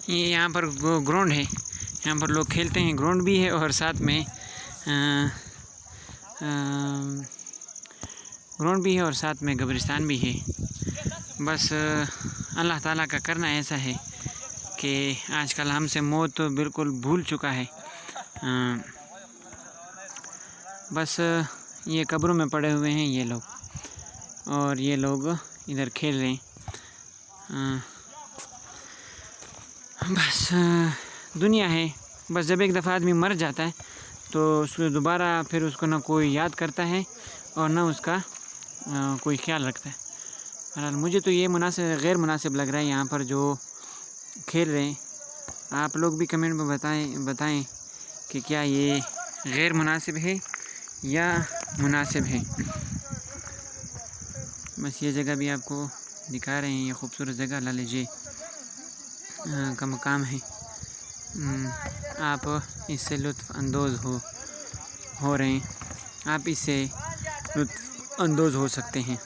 ये यहाँ पर ग्राउंड है, यहाँ पर लोग खेलते हैं। ग्राउंड भी है और साथ में ग्राउंड भी है और साथ में कब्रिस्तान भी है। बस अल्लाह ताला का करना ऐसा है कि आजकल हमसे मौत तो बिल्कुल भूल चुका है। बस ये कब्रों में पड़े हुए हैं ये लोग, और ये लोग इधर खेल रहे हैं। बस दुनिया है। बस जब एक दफ़ा आदमी मर जाता है तो उसको दोबारा फिर उसको ना कोई याद करता है और ना उसका कोई ख्याल रखता है। बहरहाल मुझे तो ये गैर मुनासिब लग रहा है यहाँ पर जो खेल रहे हैं। आप लोग भी कमेंट में बताएं कि क्या ये गैर मुनासिब है या मुनासिब है। बस ये जगह भी आपको दिखा रहे हैं। ये खूबसूरत जगह लाल लेजे का मकाम है। आप इससे लुत्फ़ अंदोज़ हो रहे हैं, आप इससे लुत्फ़ अंदोज़ हो सकते हैं।